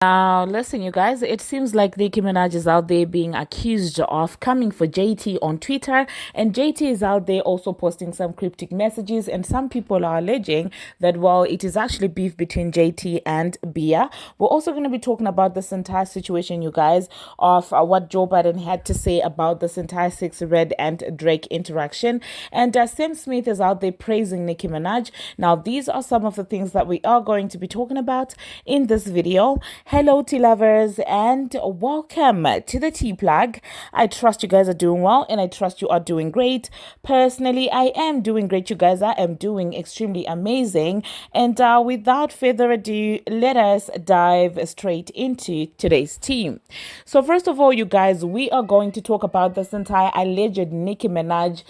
Now, listen, you guys, it seems like Nicki Minaj is out there being accused of coming for JT on Twitter, and JT is out there also posting some cryptic messages, and some people are alleging that, well, it is actually beef between JT and Bia. We're also going to be talking about this entire situation, you guys, of what Joe Budden had to say about this entire Sexyy Red and Drake interaction, and Sam Smith is out there praising Nicki Minaj. Now, these are some of the things that we are going to be talking about in this video. Hello, tea lovers, and welcome to the tea plug. I trust you guys are doing well, and I trust you are doing great. Personally, I am doing great, you guys. I am doing extremely amazing. And without further ado, let us dive straight into today's tea. So, first of all, you guys, we are going to talk about this entire alleged Nicki Minaj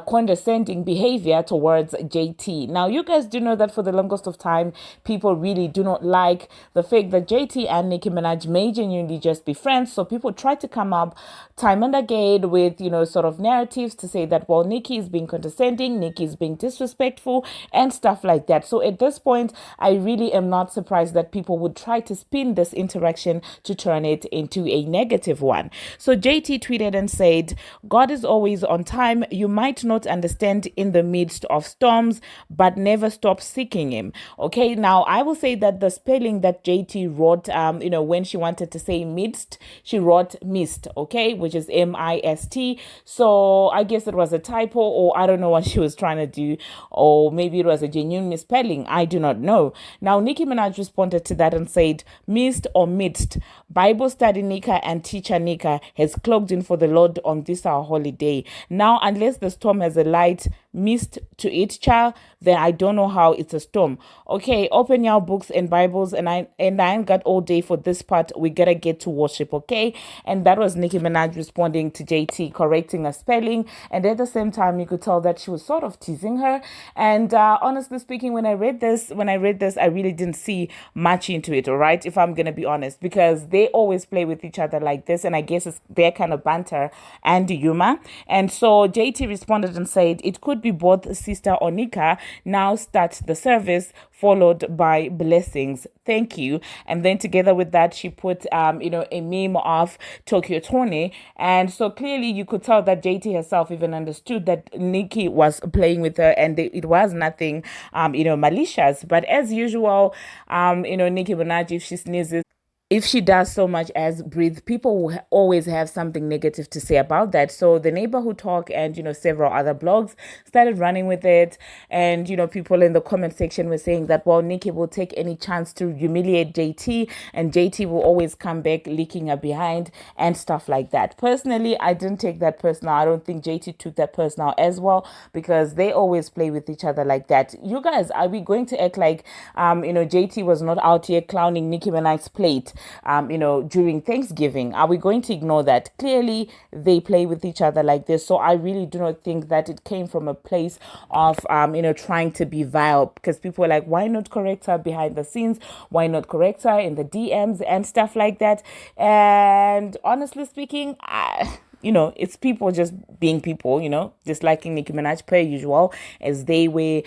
condescending behavior towards JT. Now, you guys do know that for the longest of time, people really do not like the fact that JT and Nicki Minaj may genuinely just be friends. So people try to come up time and again with, sort of narratives to say that, well, Nicki is being condescending, Nicki is being disrespectful and stuff like that. So at this point, I really am not surprised that people would try to spin this interaction to turn it into a negative one. So JT tweeted and said, God is always on time. You might not understand in the midst of storms, but never stop seeking him. Okay, now I will say that the spelling that JT wrote, when she wanted to say midst, she wrote mist, okay, which is MIST. So I guess it was a typo, or I don't know what she was trying to do, or maybe it was a genuine misspelling. I do not know. Now, Nicki Minaj responded to that and said, mist or midst, Bible study Nika and teacher Nika has clogged in for the Lord on this our holiday. Now, unless the storm has a light mist to it, child, then I don't know how it's a storm. Okay, open your books and Bibles, and I ain't got all day for this part. We gotta get to worship, okay? And that was Nicki Minaj responding to JT, correcting a spelling, and at the same time, you could tell that she was sort of teasing her. And honestly speaking, when I read this, I really didn't see much into it. All right, if I'm gonna be honest, because they always play with each other like this, and I guess it's their kind of banter and humor. And so JT responded and said, it could be both, sister or Nika. Now start the service, followed by blessings. Thank you. And then together with that, she put, a meme of Tokyo Tony. And so clearly you could tell that JT herself even understood that Nicki was playing with her, and it was nothing, malicious. But as usual, Nicki Minaj, if she sneezes, if she does so much as breathe, people will always have something negative to say about that. So the Neighborhood Talk and, several other blogs started running with it. And, people in the comment section were saying that, well, Nicki will take any chance to humiliate JT, and JT will always come back licking her behind and stuff like that. Personally, I didn't take that personal. I don't think JT took that personal as well, because they always play with each other like that. You guys, are we going to act like, JT was not out here clowning Nicki Minaj's plate? During Thanksgiving? Are we going to ignore that? Clearly, they play with each other like this. So I really do not think that it came from a place of, trying to be vile, because people are like, why not correct her behind the scenes? Why not correct her in the DMs and stuff like that? And honestly speaking, it's people just being people, disliking Nicki Minaj per usual, as they were,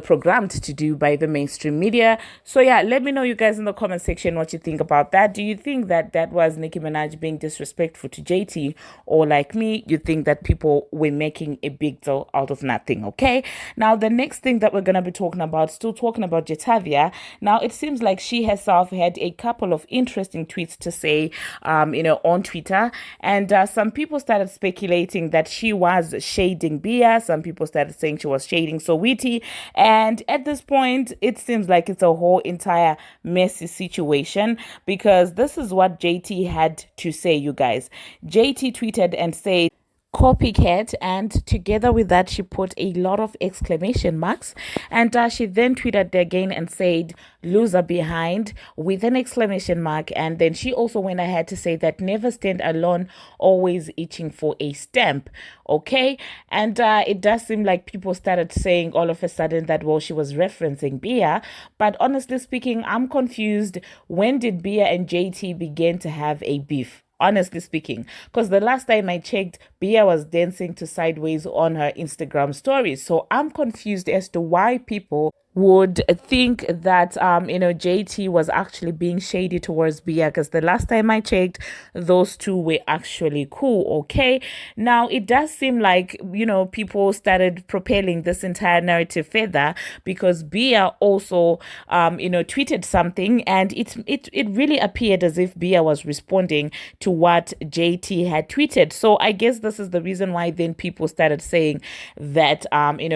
programmed to do by the mainstream media. So yeah, let me know, you guys, in the comment section what you think about that. Do you think that that was Nicki Minaj being disrespectful to JT, or like me, you think that people were making a big deal out of nothing? Okay. Now, the next thing that we're gonna be talking about, still talking about Jetavia. Now, it seems like she herself had a couple of interesting tweets to say, on Twitter, and some people started speculating that she was shading Bia. Some people started saying she was shading Saweetie. And at this point, it seems like it's a whole entire messy situation, because this is what JT had to say, you guys. JT tweeted and said, copycat, and together with that she put a lot of exclamation marks, and she then tweeted again and said loser behind with an exclamation mark, and then she also went ahead to say that never stand alone, always itching for a stamp. Okay. And it does seem like people started saying all of a sudden that, well, she was referencing Bia, but honestly speaking, I'm confused. When did Bia and JT begin to have a beef? Honestly speaking, because the last time I checked, Bia was dancing to Sideways on her Instagram stories. So I'm confused as to why people would think that JT was actually being shady towards Bia, because the last time I checked, those two were actually cool. Okay, now it does seem like people started propelling this entire narrative further, because Bia also tweeted something, and it really appeared as if Bia was responding to what JT had tweeted. So I guess this is the reason why then people started saying that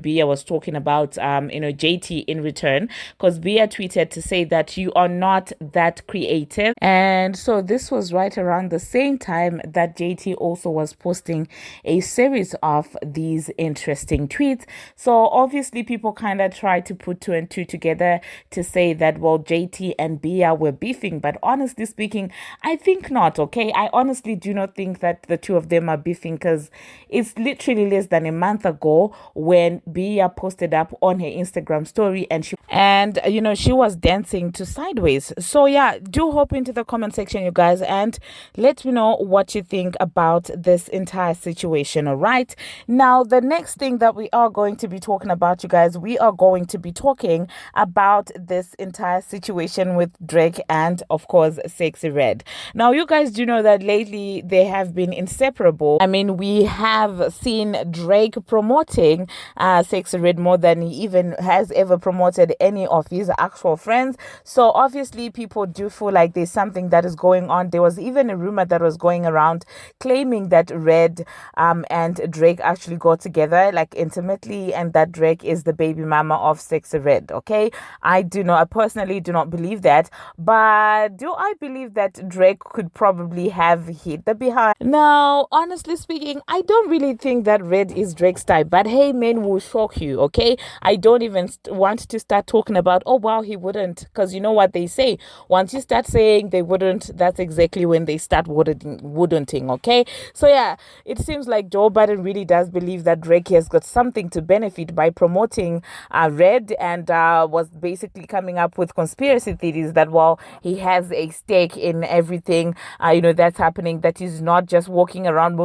Bia was talking about JT in return, because Bia tweeted to say that you are not that creative. And so this was right around the same time that JT also was posting a series of these interesting tweets. So obviously people kind of tried to put two and two together to say that, well, JT and Bia were beefing, but honestly speaking, I think not. Okay, I honestly do not think that the two of them are beefing, because it's literally less than a month ago when Bia posted up on her Instagram story, and she was dancing to Sideways. So yeah, do hop into the comment section, you guys, and let me know what you think about this entire situation. All right, now the next thing that we are going to be talking about, you guys, we are going to be talking about this entire situation with Drake and of course Sexyy Red. Now you guys do know that lately they have been inseparable. I mean, we have seen Drake promoting Sexyy Red more than he even has ever promoted any of his actual friends. So obviously people do feel like there's something that is going on. There was even a rumor that was going around claiming that Red and Drake actually got together like intimately, and that Drake is the baby mama of Sexyy Red. Okay, I personally do not believe that, but do I believe that Drake could probably have hit the behind? Now, honestly speaking, I don't really think that Red is Drake's type, but hey, men will shock you. Okay, I don't even want to start talking about, oh wow, he wouldn't, because you know what they say, once you start saying they wouldn't, that's exactly when they start wouldn'ting. Okay, so yeah, it seems like Joe Budden really does believe that Drake has got something to benefit by promoting Red, and was basically coming up with conspiracy theories that, well, he has a stake in everything that's happening, that he's not just moving around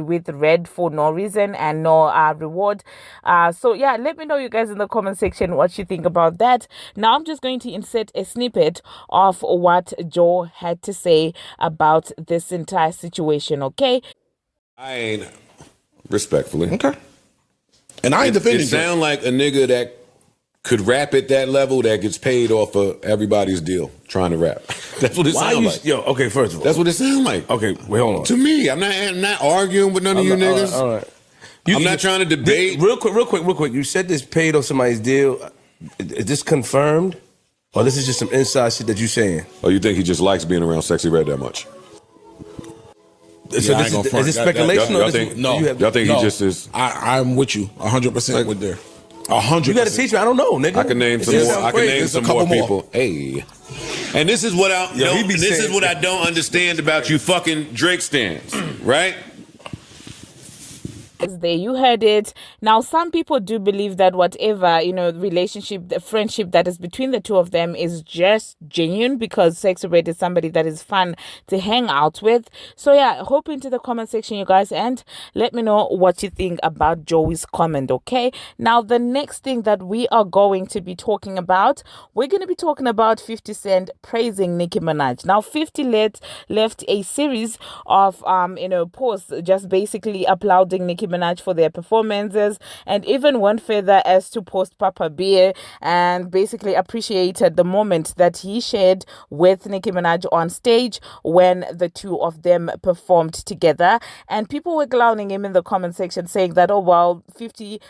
with Red for no reason and no reward. So yeah, let me know, you guys, in the comment section what you think about that. Now I'm just going to insert a snippet of what Joe had to say about this entire situation. Okay, I ain't respectfully. Okay. And I ain't defending it sound like a nigga that could rap at that level that gets paid off of everybody's deal trying to rap. That's what it sounds like. Yo, okay, first of all. That's what it sounds like. Okay, wait, hold on. To me, I'm not arguing with none of you niggas. All right. I'm not trying to debate. Real quick. You said this paid off somebody's deal. Is this confirmed? Or this is just some inside shit that you saying? Oh, you think he just likes being around Sexyy Red that much? So Yeah, is this speculation? Y'all think he just is? I'm with you 100% with there. 100%. You got to teach me. I don't know, nigga. I can name some more. I can name some more people. Hey, and this is what I don't understand about you fucking Drake stands, right? There you heard it. Now some people do believe that whatever relationship, the friendship that is between the two of them is just genuine, because Sexyy Red is somebody that is fun to hang out with. So yeah, hop into the comment section, you guys, and let me know what you think about Joey's comment. Okay, now the next thing that we are going to be talking about, we're going to be talking about 50 Cent praising Nicki Minaj. Now 50 left a series of posts just basically applauding Nicki Minaj for their performances, and even went further as to post Papa Bear and basically appreciated the moment that he shared with Nicki Minaj on stage when the two of them performed together. And people were clowning him in the comment section, saying that, oh well, 50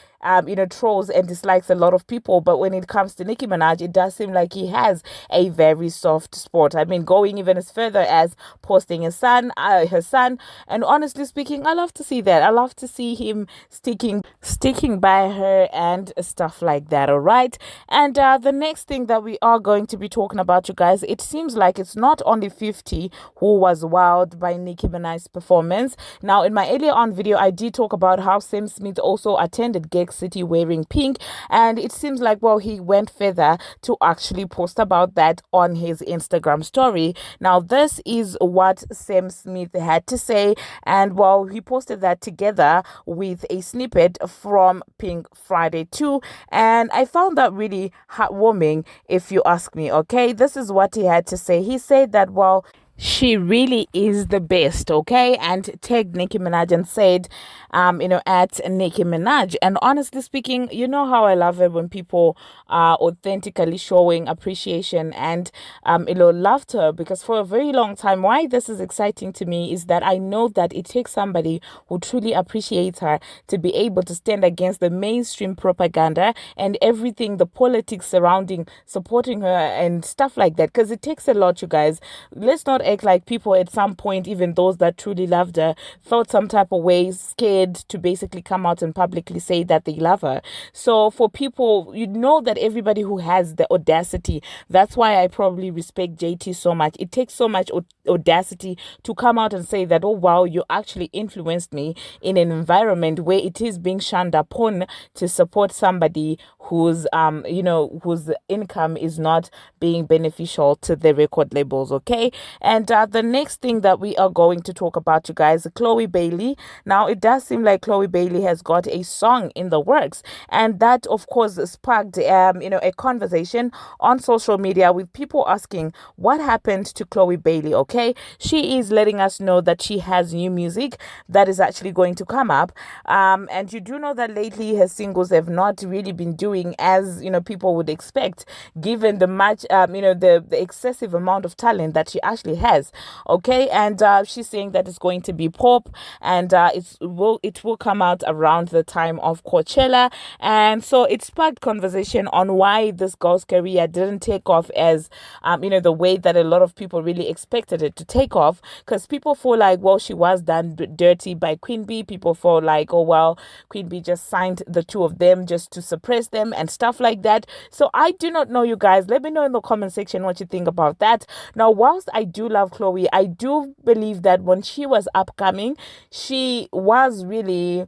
trolls and dislikes a lot of people, but when it comes to Nicki Minaj, it does seem like he has a very soft spot. I mean, going even as further as posting her son, and honestly speaking, I love to see that. I love to see him sticking by her and stuff like that. All right, and the next thing that we are going to be talking about, you guys, it seems like it's not only 50 who was wowed by Nicki Minaj's performance. Now, in my earlier on video, I did talk about how Sam Smith also attended Gig City wearing pink, and it seems like, well, he went further to actually post about that on his Instagram story. Now this is what Sam Smith had to say, and well, he posted that together with a snippet from Pink Friday 2, and I found that really heartwarming, if you ask me. Okay, this is what he had to say. He said that, well, she really is the best, okay? And tagged Nicki Minaj and said, at Nicki Minaj. And honestly speaking, you know how I love it when people are authentically showing appreciation and, laughter, because for a very long time, why this is exciting to me is that I know that it takes somebody who truly appreciates her to be able to stand against the mainstream propaganda and everything, the politics surrounding supporting her and stuff like that, because it takes a lot, you guys. Let's not act like people at some point, even those that truly loved her, felt some type of way, scared to basically come out and publicly say that they love her. So for people, you know that everybody who has the audacity, that's why I probably respect JT so much. It takes so much audacity to come out and say that, oh wow, you actually influenced me in an environment where it is being shunned upon to support somebody whose whose income is not being beneficial to the record labels. Okay, and the next thing that we are going to talk about, you guys, Chloe Bailey. Now it does seem like Chloe Bailey has got a song in the works, and that of course sparked a conversation on social media with people asking what happened to Chloe Bailey. Okay, she is letting us know that she has new music that is actually going to come up, and you do know that lately her singles have not really been doing as people would expect, given the much the excessive amount of talent that she actually has. Okay, and she's saying that it's going to be pop, and it will come out around the time of Coachella, and so it sparked conversation on why this girl's career didn't take off as the way that a lot of people really expected it to take off, because people feel like, well, she was done dirty by Queen Bee. People feel like, oh well, Queen Bee just signed the two of them just to suppress them and stuff like that. So I do not know, you guys. Let me know in the comment section what you think about that. Now, whilst I do love Chloe, I do believe that when she was upcoming, she was really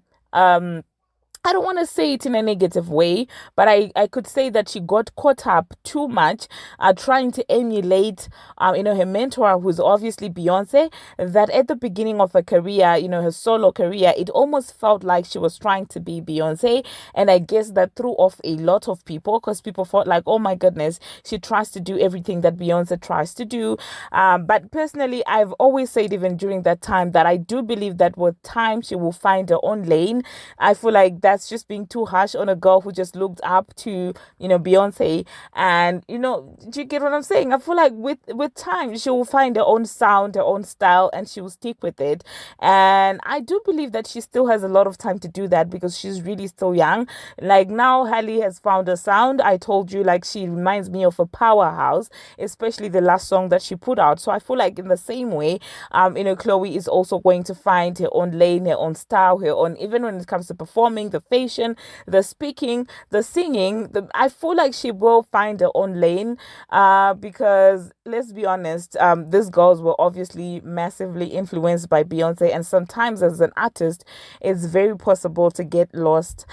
I don't want to say it in a negative way, but I could say that she got caught up too much trying to emulate, her mentor, who's obviously Beyonce, that at the beginning of her career, her solo career, it almost felt like she was trying to be Beyonce. And I guess that threw off a lot of people, because people felt like, oh my goodness, she tries to do everything that Beyonce tries to do. But personally, I've always said, even during that time, that I do believe that with time, she will find her own lane. I feel like that's just being too harsh on a girl who just looked up to Beyonce, and do you get what I'm saying? I feel like with time she will find her own sound, her own style, and she will stick with it. And I do believe that she still has a lot of time to do that, because she's really still young. Like now Halle has found a sound. I told you, like, she reminds me of a powerhouse, especially the last song that she put out. So I feel like in the same way Chloe is also going to find her own lane, her own style, her own, even when it comes to performing, the fashion, the speaking, the singing. I feel like she will find her own lane, because let's be honest, these girls were obviously massively influenced by Beyonce, and sometimes as an artist, it's very possible to get lost,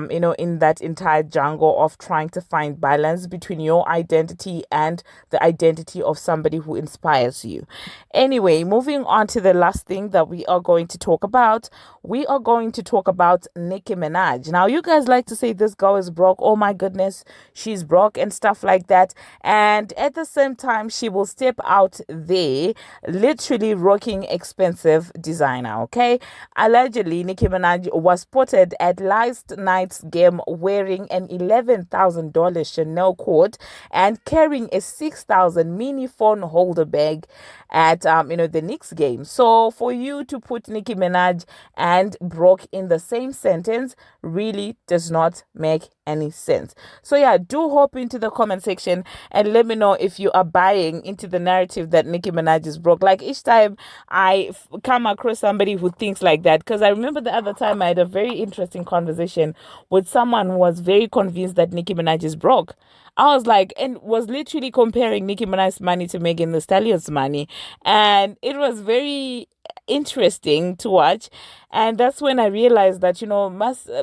in that entire jungle of trying to find balance between your identity and the identity of somebody who inspires you. Anyway, moving on to the last thing that we are going to talk about. We are going to talk about Nicki Minaj. Now, you guys like to say this girl is broke. Oh my goodness, she's broke and stuff like that. And at the same time, she will step out there literally rocking expensive designer. Okay, allegedly, Nicki Minaj was spotted at last night's game wearing an $11,000 Chanel coat and carrying a $6,000 mini phone holder bag at the Knicks game. So for you to put Nicki Minaj and broke in the same sentence really does not make any sense. So yeah, do hop into the comment section and let me know if you are buying into the narrative that Nicki Minaj is broke. Like, each time I come across somebody who thinks like that, because I remember the other time I had a very interesting conversation with someone who was very convinced that Nicki Minaj is broke. I was like, and was literally comparing Nicki Minaj's money to Megan Thee Stallion's money, and it was very interesting to watch. And that's when I realized that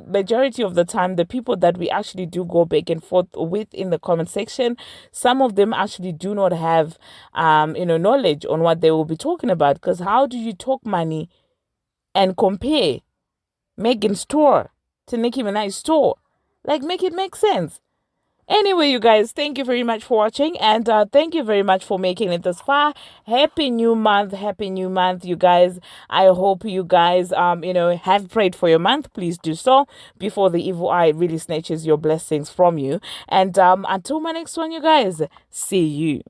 majority of the time, the people that we actually do go back and forth with in the comment section, some of them actually do not have knowledge on what they will be talking about. Because how do you talk money and compare Megan's tour to Nicki Minaj's tour. Like, make it make sense. Anyway, you guys, thank you very much for watching, and thank you very much for making it this far. Happy new month, you guys. I hope you guys, have prayed for your month. Please do so before the evil eye really snatches your blessings from you. And until my next one, you guys, see you.